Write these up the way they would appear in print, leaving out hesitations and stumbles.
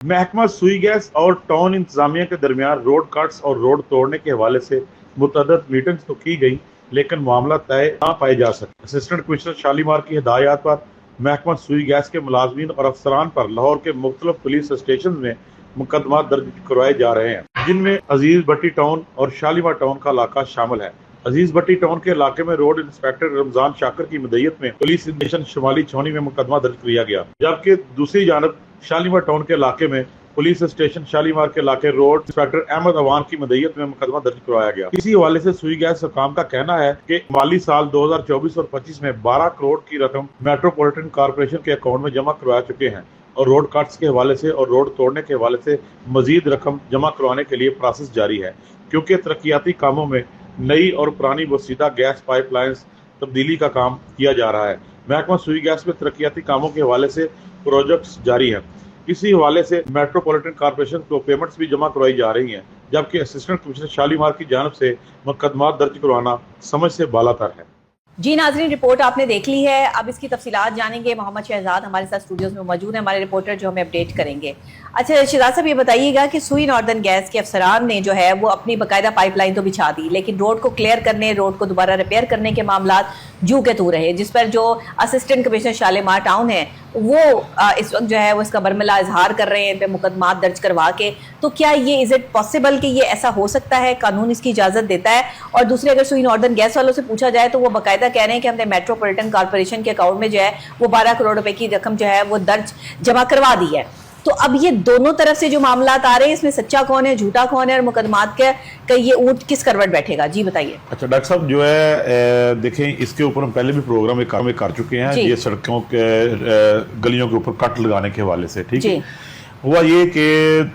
महकमा सुई गैस और टाउन इंतजामिया के दरमियान रोड कट्स और रोड तोड़ने के हवाले से मुतअद्दिद मीटिंग्स तो की गई, लेकिन मामला तय ना पाए जा सके। असिस्टेंट कमिश्नर शालीमार की हिदायत पर महकमा सुई गैस के मुलाजमीन और अफसरान पर लाहौर के मुख्तलिफ पुलिस स्टेशन में मुकदमा दर्ज करवाए जा रहे हैं, जिनमें अजीज भट्टी टाउन और शालीमार टाउन का इलाका शामिल है। अजीज भट्टी टाउन के इलाके में रोड इंस्पेक्टर रमजान शाकर की मदयत में पुलिस स्टेशन शुमाली छौनी में मुकदमा दर्ज किया गया, जबकि दूसरी जानब शालीमार टाउन के इलाके में पुलिस स्टेशन शालीमार के इलाके रोड इंस्पेक्टर अहमद अवान की मदयत में मुकदमा दर्ज करवाया गया। इसी हवाले से सुई गैस हुकाम का कहना है कि माली साल 2024 और 25 में 12 करोड़ की रकम मेट्रोपॉलिटन कॉर्पोरेशन के अकाउंट में जमा करवा चुके हैं और रोड कट्स के हवाले से और रोड तोड़ने के हवाले से मजीद रकम जमा करवाने के लिए प्रोसेस जारी है, क्योंकि तरक्याती कामों में नई और पुरानी वसीदा गैस पाइपलाइंस तब्दीली का काम किया जा रहा है। महकमा सुई गैस में तरक्याती कामों के हवाले से प्रोजेक्ट्स जारी हैं। इसी हवाले से मेट्रोपॉलिटन कॉर्पोरेशन को पेमेंट्स भी जमा करवाई जा रही हैं, जबकि असिस्टेंट कमिश्नर शालीमार की जानिब से मुकदमा दर्ज करवाना समझ से बालातर है। जी नाज़रीन, रिपोर्ट आपने देख ली है। अब इसकी तफसीलात जानेंगे। मोहम्मद शहजाद हमारे साथ स्टूडियोज में मौजूद है, हमारे रिपोर्टर जो हमें अपडेट करेंगे। अच्छा शहजाद साहब, ये बताइएगा कि सुई नॉर्दर्न गैस के अफसरान ने जो है वो अपनी बाकायदा पाइपलाइन तो बिछा दी, लेकिन रोड को क्लियर करने, रोड को दोबारा रिपेयर करने के मामला जू के तू रहे, जिस पर जो असिस्टेंट कमिश्नर शालीमार टाउन है वो इस वक्त जो है वो इसका बरमला इजहार कर रहे हैं पे मुकदमा दर्ज करवा के। तो क्या ये इज इट पॉसिबल कि ये ऐसा हो सकता है, कानून इसकी इजाज़त देता है? और दूसरे, अगर सुई नॉर्दर्न गैस वालों से पूछा जाए तो वो बाकायदा कह रहे हैं कि हमने मेट्रोपॉलिटन कॉर्पोरेशन के अकाउंट में जो है वो 12 करोड़ रुपए की रकम जो है वो दर्ज जमा करवा दी है। तो अब ये दोनों तरफ से जो मामला आ रहे हैं, इसमें सच्चा कौन है, झूठा कौन है, और मुकदमात के ये ऊंट किस करवट बैठेगा? जी बताइए। अच्छा डॉक्टर साहब, जो है देखें, इसके ऊपर हम पहले भी प्रोग्राम एक कर चुके हैं, ये सड़कों के गलियों के ऊपर कट लगाने के हवाले से। ठीक है, हुआ ये कि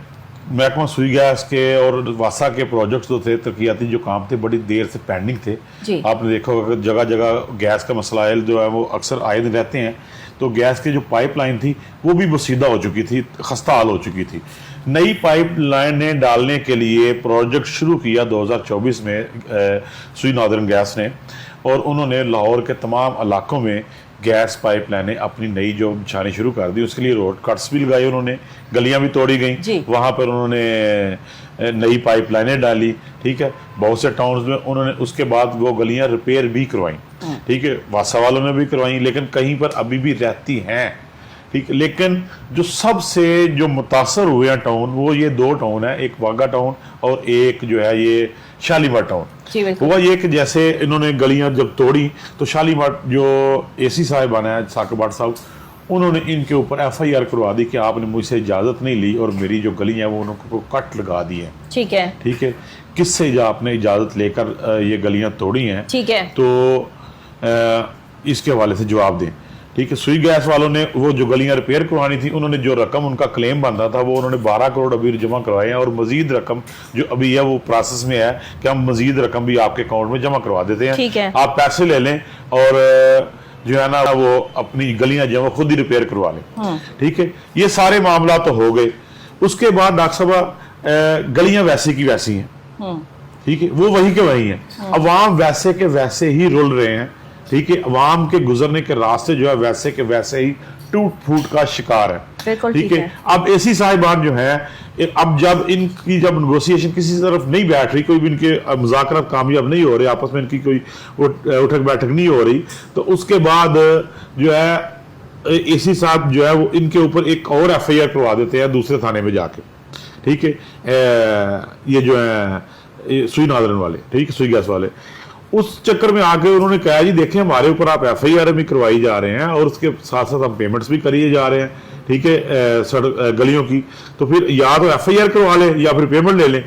महकमा सुई गैस के और वासा के प्रोजेक्ट्स जो थे, तरक्याती जो काम थे, बड़ी देर से पेंडिंग थे। आपने देखा होगा जगह जगह गैस का मसलाइल जो है वो अक्सर आए दिन रहते हैं। तो गैस की जो पाइपलाइन थी वो भी बसीदा हो चुकी थी, खस्ता हाल हो चुकी थी। नई पाइपलाइनें डालने के लिए प्रोजेक्ट शुरू किया 2024 में सुई नॉर्दर्न गैस ने, और उन्होंने लाहौर के तमाम इलाकों में गैस पाइपलाइनें अपनी नई जो बिछानी शुरू कर दी। उसके लिए रोड कट्स भी लगाए उन्होंने, गलियां भी तोड़ी गई, वहाँ पर उन्होंने नई पाइपलाइनें डाली। ठीक है, बहुत से टाउन्स में उन्होंने उसके बाद वो गलियां रिपेयर भी करवाई। ठीक है, वासा वालों ने भी करवाई, लेकिन कहीं पर अभी भी रहती हैं। ठीक है, लेकिन जो सबसे जो मुतासर हुए हैं टाउन, वो ये 2 टाउन है, एक वाघा टाउन और एक जो है ये शालीमार टाउन। हुआ ये कि जैसे इन्होंने गलियां जब तोड़ी तो शालीमार जो एसी साहब बनाया साकिब भट्ट साहब, उन्होंने इनके ऊपर FIR करवा दी कि आपने मुझसे इजाज़त नहीं ली और मेरी जो गलियां वो उनको कट लगा दी है। ठीक है, ठीक है, किससे जो आपने इजाज़त लेकर ये गलियां तोड़ी हैं? ठीक है, तो इसके हवाले से जवाब दें। ठीक है, सुई गैस वालों ने वो जो गलियां रिपेयर करवानी थी, उन्होंने जो रकम उनका क्लेम बनता था वो उन्होंने 12 करोड़ अभी जमा करवाए हैं, और मजीद रकम जो अभी है वो प्रोसेस में है कि हम मजीद रकम भी आपके अकाउंट में जमा करवा देते हैं। ठीक है, आप पैसे ले लें और जो है ना वो अपनी गलियां जो है खुद ही रिपेयर करवा लें। ठीक है, ये सारे मामला तो हो गए। उसके बाद डॉक्टर साहब गलियां वैसी की वैसी हैं। ठीक है, वो वही के वही हैं, अवाम वैसे के वैसे ही रुल रहे हैं। ठीक है, अवाम के गुजरने के रास्ते जो है वैसे के वैसे ही टूट फूट का शिकार है। ठीक है, अब ऐसी साहिबान जो है, अब जब इनकी जब नेगोशिएशन किसी तरफ नहीं बैठ रही, कोई भी इनके मुज़ाकरात कामयाब नहीं हो रहे, आपस में इनकी कोई उठक बैठक नहीं हो रही, तो उसके बाद जो है ऐसी साहब जो है वो इनके ऊपर एक और FIR करवा देते हैं दूसरे थाने में जाके। ठीक है, ये जो है सुई नॉर्दर्न वाले, ठीक है, सुई गैस वाले, उस चक्कर में आके उन्होंने कहा जी देखें हमारे ऊपर आप FIR भी करवाई जा रहे हैं और उसके साथ साथ हम पेमेंट्स भी करिए जा रहे हैं। ठीक है, गलियों की, तो फिर या तो FIR करवा लें या फिर पेमेंट ले लें।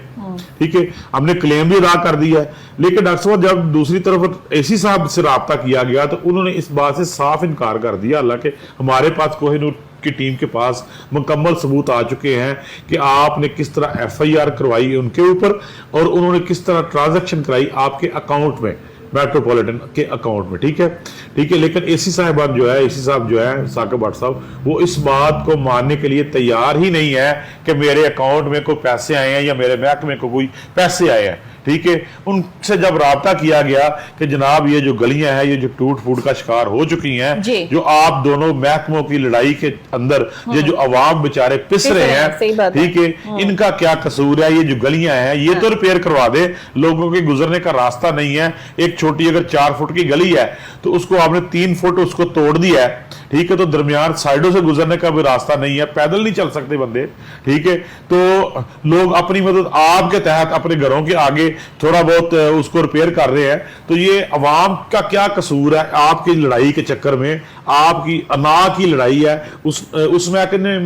ठीक है, हमने क्लेम भी अदा कर दिया है। लेकिन डॉक्टर साहब जब दूसरी तरफ एसी साहब से रब्ता किया गया तो उन्होंने इस बात से साफ इनकार कर दिया, हालांकि हमारे पास कोहिनूर की टीम के पास मुकम्मल सबूत आ चुके हैं कि आपने किस तरह FIR करवाई उनके ऊपर और उन्होंने किस तरह ट्रांजैक्शन कराई आपके अकाउंट में, मेट्रोपॉलिटन के अकाउंट में। ठीक है, ठीक है, लेकिन एसी साहब जो है साकिब भट्ट साहब, वो इस बात को मानने के लिए तैयार ही नहीं है कि मेरे अकाउंट में कोई पैसे आए हैं या मेरे बैंक में कोई पैसे आए हैं। ठीक है, उनसे जब राब्ता किया गया कि जनाब ये जो गलियां हैं ये जो टूट फूट का शिकार हो चुकी हैं, जो आप दोनों महकमों की लड़ाई के अंदर ये जो अवाम बेचारे पिस रहे हैं, ठीक है, इनका क्या कसूर है, ये जो गलियां हैं ये तो रिपेयर करवा दे, लोगों के गुजरने का रास्ता नहीं है। एक छोटी अगर 4 फुट की गली है तो उसको आपने 3 फुट उसको तोड़ दिया है, ठीक है, तो दरमियान साइडों से गुजरने का भी रास्ता नहीं है, पैदल नहीं चल सकते बंदे, ठीक है, तो लोग अपनी मदद आपके तहत अपने घरों के आगे थोड़ा बहुत उसको रिपेयर कर रहे हैं। तो ये अवाम का क्या कसूर है आपकी लड़ाई के चक्कर में, आपकी अना की लड़ाई है, उस महकमे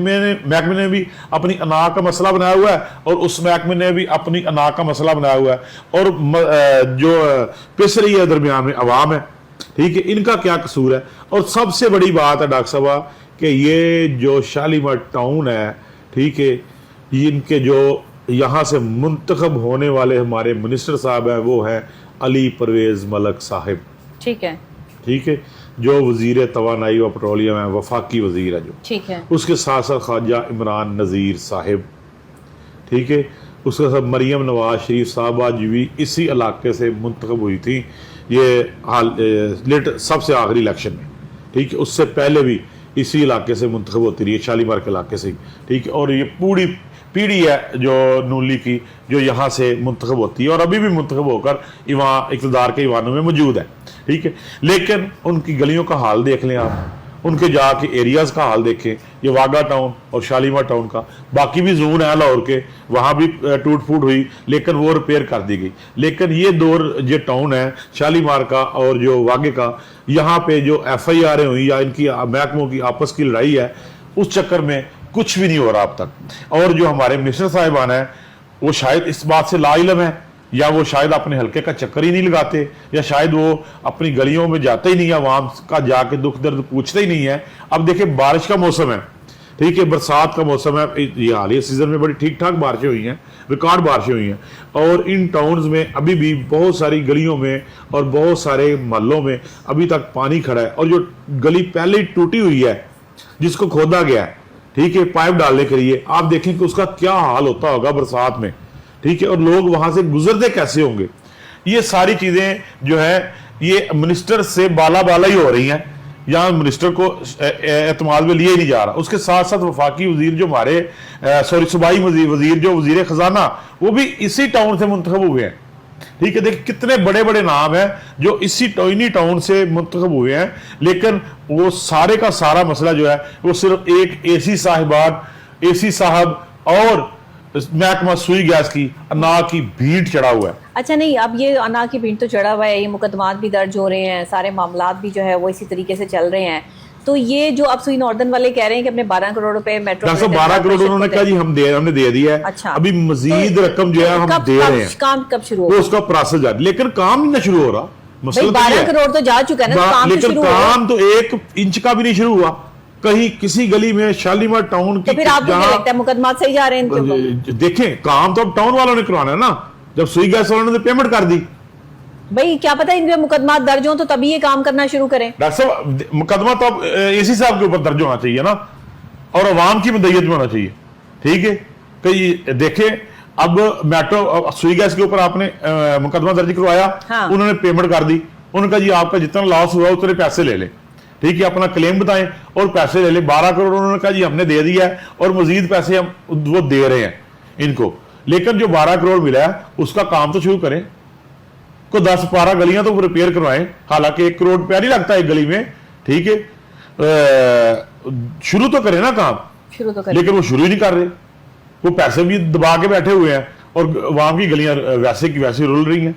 ने भी अपनी अना का मसला बनाया हुआ है और उस महकमे ने भी अपनी अना का मसला बनाया हुआ है, और जो पिस रही है दरमियान में अवाम है, ठीक है, इनका क्या कसूर है। और सबसे बड़ी बात है डॉक्टर साहब कि ये जो शालीमार टाउन है, ठीक है, इनके जो यहाँ से मुंतखब होने वाले हमारे मिनिस्टर साहब हैं वो है अली परवेज मलक साहिब, ठीक है, ठीक है, जो वजीर तवानाई व पेट्रोलियम है, वफाकी वजीर है जो, ठीक है, उसके साथ साथ ख्वाजा इमरान नज़ीर साहिब, ठीक है, उसके साथ मरियम नवाज शरीफ साहबा जी भी इसी इलाके से मुंतखब हुई थी, ये सबसे आखिरी इलेक्शन में, ठीक है, उससे पहले भी इसी इलाके से मुंतखब होती रही है, शालीमार के इलाके से, ठीक है, और ये पूरी पीढ़ी है जो नूली की जो यहाँ से मुंतखब होती है और अभी भी मुंतखब होकर इक़्तिदार के ईवानों में मौजूद है, ठीक है। लेकिन उनकी गलियों का हाल देख लें आप, उनके जाके एरियाज़ का हाल देखें, ये वाघा टाउन और शालीमार टाउन का, बाकी भी जोन है लाहौर के, वहाँ भी टूट फूट हुई लेकिन वो रिपेयर कर दी गई। लेकिन ये दो जो टाउन है शालीमार का और जो वाघे का, यहाँ पे जो FIR हुई या इनकी महकमों की आपस की लड़ाई है, उस चक्कर में कुछ भी नहीं हो रहा अब तक। और जो हमारे मिनिस्टर साहिबान है वो शायद इस बात से लाइलम है, या वो शायद अपने हल्के का चक्कर ही नहीं लगाते, या शायद वो अपनी गलियों में जाते ही नहीं है, आवाम का जाके दुख दर्द पूछते ही नहीं है। अब देखिए बारिश का मौसम है, ठीक है, बरसात का मौसम है, ये हालिया सीजन में बड़ी ठीक ठाक बारिशें हुई हैं, रिकॉर्ड बारिशें हुई हैं, और इन टाउन्स में अभी भी बहुत सारी गलियों में और बहुत सारे मोहल्लों में अभी तक पानी खड़ा है। और जो गली पहले ही टूटी हुई है जिसको खोदा गया है, ठीक है, पाइप डालने के लिए, आप देखें कि उसका क्या हाल होता होगा बरसात में, ठीक है, और लोग वहां से गुजरते कैसे होंगे। ये सारी चीजें जो है ये मिनिस्टर से बाला ही हो रही हैं, यहाँ मिनिस्टर को एतमाद में लिए नहीं जा रहा। उसके साथ साथ वफाकी वजीर जो हमारे सूबाई वजीर जो वजीर खजाना, वो भी इसी टाउन से मुंतखब हुए हैं, ठीक है। देखिए कितने बड़े बड़े नाम हैं जो इसी टॉइनी टाउन से मुंतखब हुए हैं, लेकिन वो सारे का सारा मसला जो है वो सिर्फ एक AC साहब और महकमा सुई गैस की अना की भीड़ चढ़ा हुआ है। अच्छा, नहीं, अब ये अना की भीड़ तो चढ़ा हुआ है, ये मुकदमात भी दर्ज हो रहे हैं, सारे मामलात भी जो है वो इसी तरीके से चल रहे हैं। तो ये जो अब सुई नॉर्दर्न वाले कह रहे हैं कि अपने 12 करोड़ रुपए मेट्रो 12 करोड़ उन्होंने कहा जी हमने दे दिया है। अच्छा, अभी मजीद रकम जो है हम दे रहे हैं। काम कब शुरू होगा? उसका प्रोसेस जारी, लेकिन काम नहीं शुरू हो रहा। मसला 12 करोड़ तो जा चुका है ना, लेकिन काम तो 1 इंच का भी नहीं शुरू हुआ कहीं किसी गली में शालीमार टाउन की। तो फिर आपको क्या लगता है मुकदमा सही जा रहे हैं? देखें काम तो अब टाउन वालों ने करवाना है ना, जब सुई गैस वालों ने पेमेंट कर दी। भाई क्या पता इनके मुकदमा दर्ज हो तो तभी ये काम करना शुरू करें। डॉक्टर साहब मुकदमा तो अब AC साहब के ऊपर दर्ज होना चाहिए ना, और अवाम की मदयत में होना चाहिए, ठीक है। कई देखें अब मेट्रो सुई गैस के ऊपर आपने मुकदमा दर्ज करवाया, हाँ। उन्होंने पेमेंट कर दी, उन्होंने कहा जी आपका जितना लॉस हुआ उतने पैसे ले लें, ठीक है, अपना क्लेम बताएं और पैसे ले लें। 12 करोड़ उन्होंने कहा जी हमने दे दिया है और मजीद पैसे हम वो दे रहे हैं इनको। लेकिन जो 12 करोड़ मिला है उसका काम तो शुरू करें, को 10-12 गलियां तो रिपेयर करवाएं। हालांकि 1 करोड़ रुपया नहीं लगता एक गली में, ठीक है, शुरू तो करें ना काम, शुरू तो करें, लेकिन वो शुरू ही नहीं कर रहे, वो पैसे भी दबा के बैठे हुए हैं और वहां की गलियां वैसे की वैसे रुल रही हैं।